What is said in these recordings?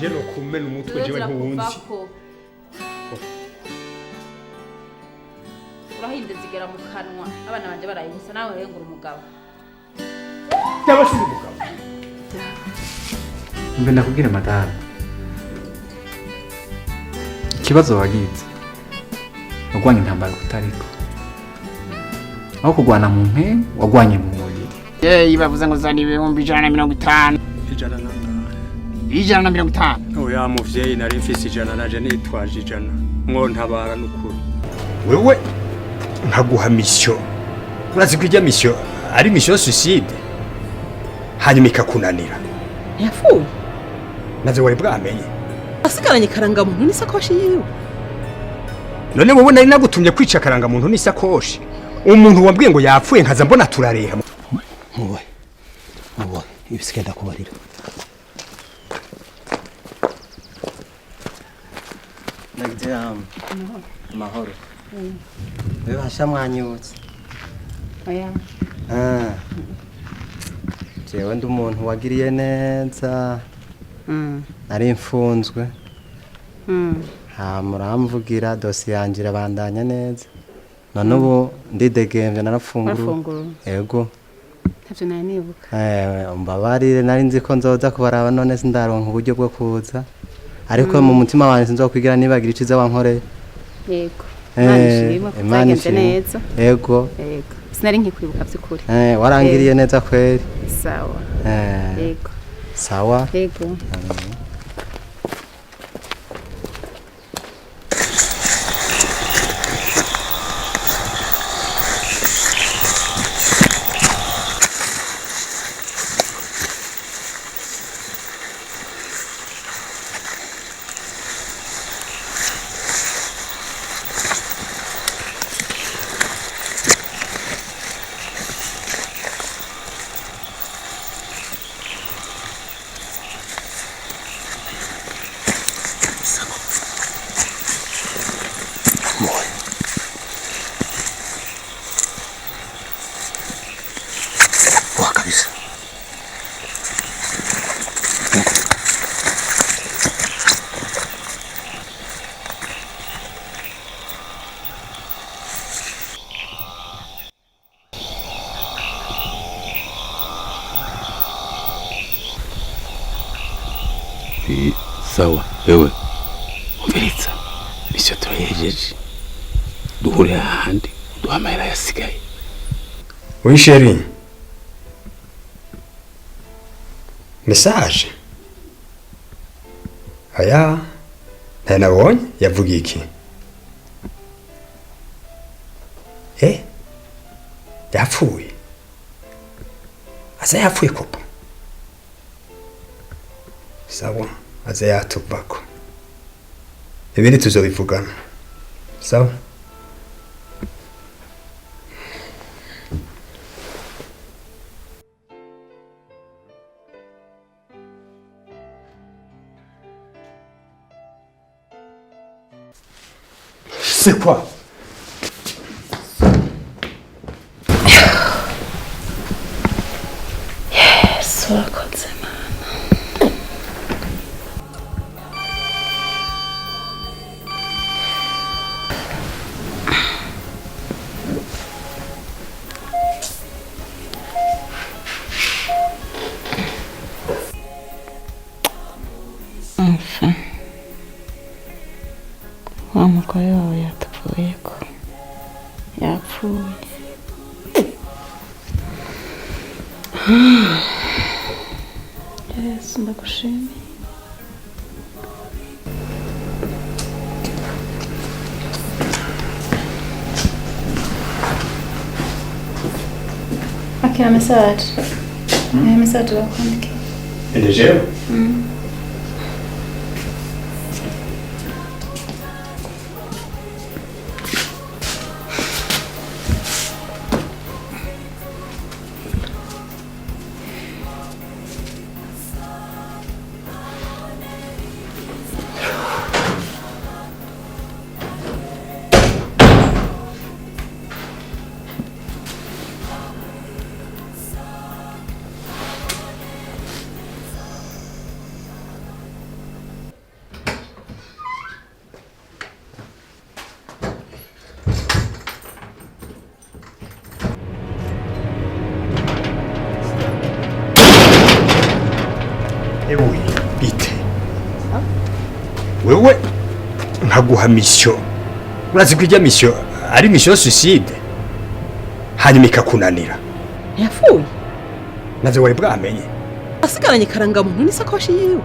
je no kumena umutwe jewe ntuwunzi urahinde zigera mu kanwa abana banje barayinsa nawe rengura umugabo cyabashije umugabo mbe ndakubwira madame ikibazo wagize wagwanye intambara kutariko aho kugwana mu mpe wagwanye mu mubiri bavuze ngo zani 150 150 oya muvyeyi nari mfise 100 naje nitwaje 100 mwo ntabara n'ukuri wewe nkaguha mission urazi ko ijya mission ari mission suicide hanyuma ikakunanira yafuye naze wari bwamenye asigaranye karanga muntu n'isakoshi yiwe none wowe nari nagutumye kwica karanga muntu n'isakoshi umuntu wambwiye ngo yapfuye nkaza mbona turareha wowe ibisigenda kubarira Nagijam mahoro wewe hashamwanyutse oya jewe ndi umuntu wagiriye neza ari mfunzwe muramvugira dosiye yanjye irabandanya neza none ubu ndidegemvye narafungura yego ntavyo nari nibuka mbabarire nari nzi ko nzoza kubaraba none sindaronka uburyo bwo kuza ariko mu mutima wanjye sinzokwigira nibagira iciza wankoreye yego Imana ishimwe neza yego sinari nkikwibuka by'ukuri warangiriye neza kweri sawa yego sawa yego sawa wewe umviriza bisyo turayejeje duhure ahandi duhamahera yasigaye oui chérie message aya nabonye yavuga iki yapfuye asa yapfuye kopa sawa aza yatuvako ibindi tuzobivugana sawa c'est quoi yes urakoze wa mugore wawe yatuvuyeko yapfuye yesu ndagushimiye akira message message bakwandikiye Elegeram? wewe nkaguha mission urazi ko ijya mission ari mission suicide hanyuma ikakunanira ntiyapfuye navyo wari bwamenye asigaranye karangamuntu n'isakoshi yiwe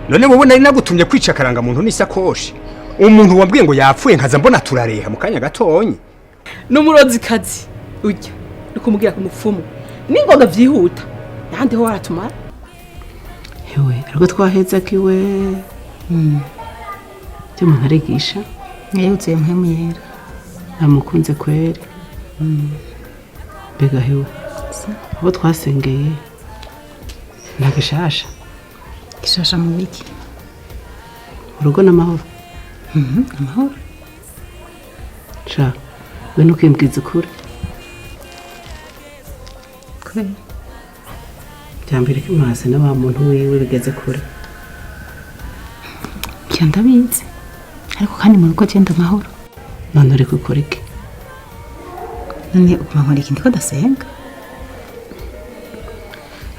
none wowe nari nagutumye kwica karangamuntu n'isakoshi umuntu wabwiye ngo yapfuye nkaza mbona turareha mu kanya gatonye n'umurozi kazi ujya nukumubwira ku mupfumu ningoga vyihuta yandi ho waratumara hewe ariko twaheza kiwe cyo umuntu arigisha Yayuzuye mpemu yera. namukunze kweri mbega hewe abo twasengeye nta gishasha Gishasha mu biki? urugo n'amahoro Amahoro. sha we nukimbwiza ukuri Kure. byambere ko mwase na wa muntu wiwe bigeze kure Cyo ndabizi. Ariko kandi mu rugo genda amahoro. none uri gukora iki None ukuma nkora iki ndiko ndasenga?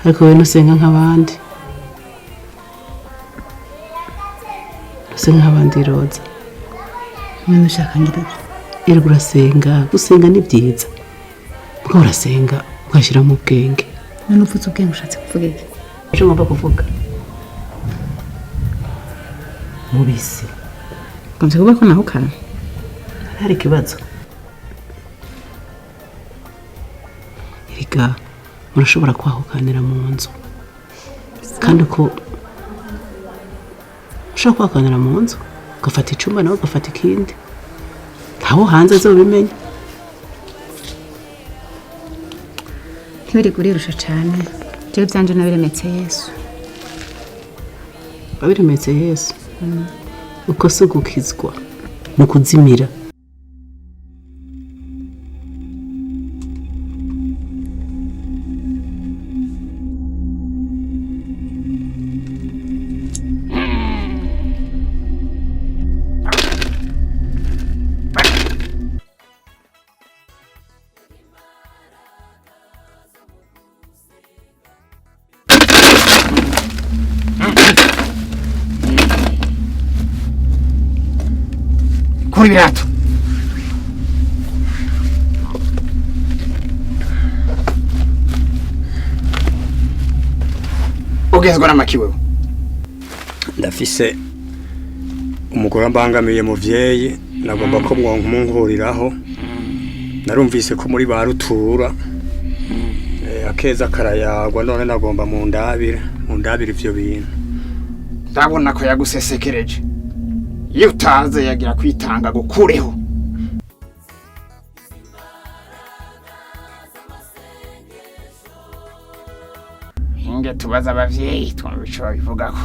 ariko we nusenga nk'abandi nusenga nk'abandi roza Mwe ushaka ngira iki? iri urasenga gusenga ni byiza ubwo urasenga ugashyira mu bwenge None uvuze ubwenge ushatse kuvuga iki? icyo ngomba kuvuga mubisi Gomvye kuba ko nahukana. hari ikibazo erega murashobora kwahukanira mu nzu kandi ko ushobora kwahukanira mu nzu ugafata icumba nawe ugafata ikindi ntaho hanze zobimenya Ntibiri kurirusha cyane. Jewe byanje nabiremetse Yesu. babiremetse Yesu uko si ugukizwa ni ukuzimira kuri birato ugezwa n'amakiwewe ndafise umugore mbangamiye muvyeyi nagomba ko mwonkumuhuriraho narumvise ko muri ba rutura akeza karayagwa none nagomba mundabire ivyo bintu ndabona ko yagusesekereje iyo utaze yagira kwitanga gukureho inge tubaza abavyeyi twumva ico babivugako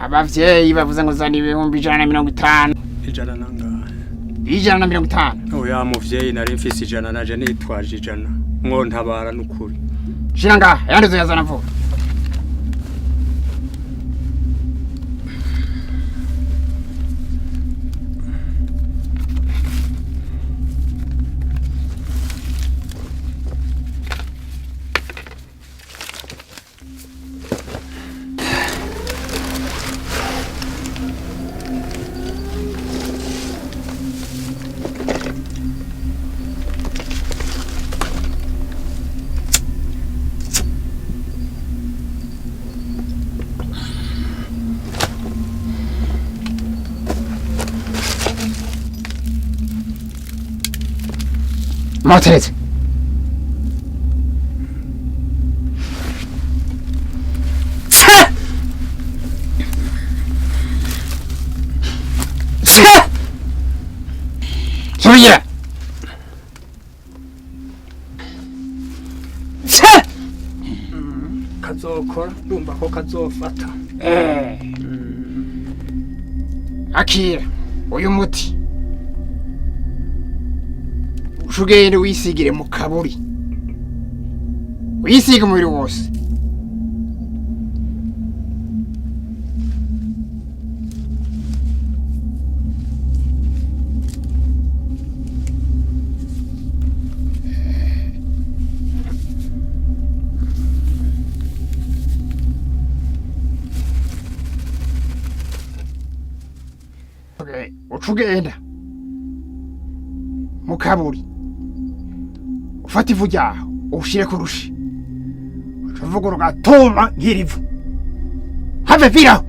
abavyeyi bavuze ngo zana 150 ijana nangahe 150 oya muvyeyi nari mfise ijana naje nitwaje ijana ntabara n'ukuri shira ngaha yandi zoyazana vuba Motereze. Soya. kazokora ndumva ko kazofata Akira uyu muti ucugende wisigire mu kaburi wisiga umubiri wose. Ucugenda mu kaburi ufata ivu ryaho ushire ku rushi uvuga ugatoma nk'irivu have viraho.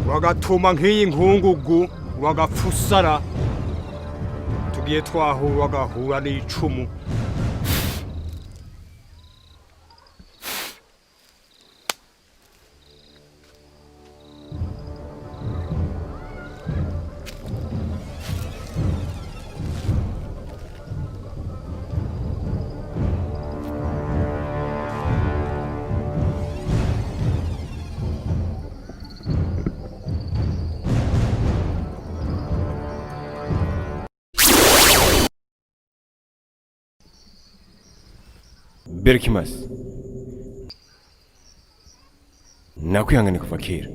Wagatuma nk'iyi nkungugu wagapfusara tugiye twahura wagahura n'icumu. Berkimas, nakwihangane kuva kera.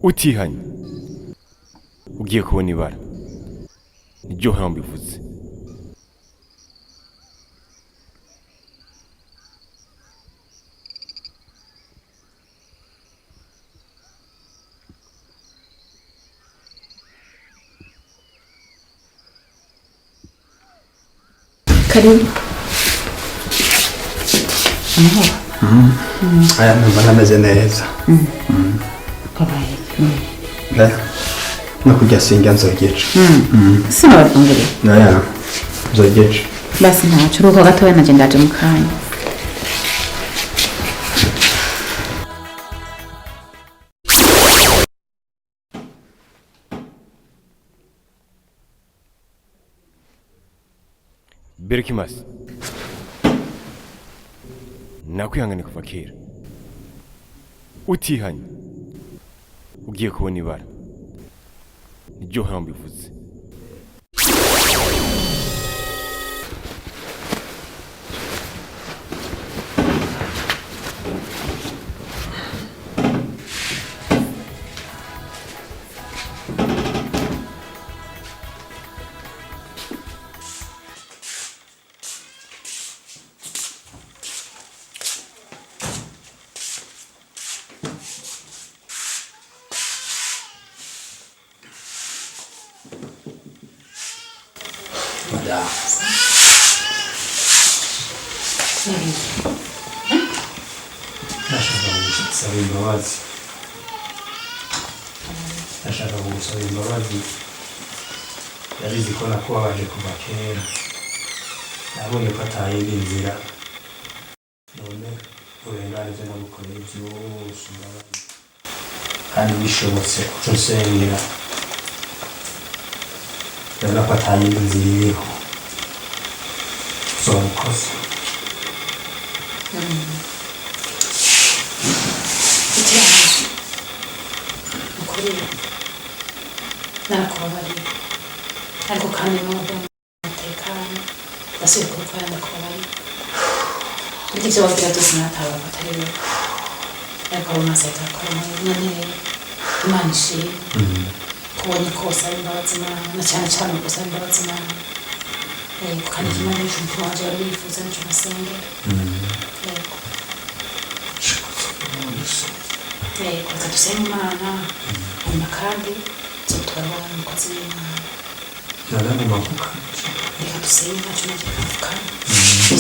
Utihanye ugiye kubona ibara niryo hano mbivuze. Karibu. Aya numva nameze neza. No kujya singa nzogeje. Sina barifungire. Naya nzogeje. Basi ntacu ruko gatoya naje ndaje mu kanya. Berkimas, nakwihangane kuva kera. Utihanye ugiye kubona ibara niryo hano mbivuze. Nashaka kugusaba imbabazi. Yarizi ko nakubabaje kuva kera. Nabonye ko atayindi nzira. None urenganije nagukoreye byose imbabazi. Kandi bishobotse uco nsengera. Ndabona ko atayindi nzira iriho. Uzomukoze. Ukuri narakubabariye ariko kandi n'ubwo umutekano ndasubiye kubikora ndakubabari burya ibyo wabwira byose natawe atari we ariko abo maso ahita akora mu nyantere imana ishimwe tubonye ko usaba imbabazi imana na cyane cyane ko usaba imbabazi imana yego kandi kimwe n'ejo umutima wanjye wari wifuza n'icyo musengera yego yego reka dusenge imana hanyuma kandi tuzotorabona umukozi w'imana reka dusenge ntacyo nagiye kavuga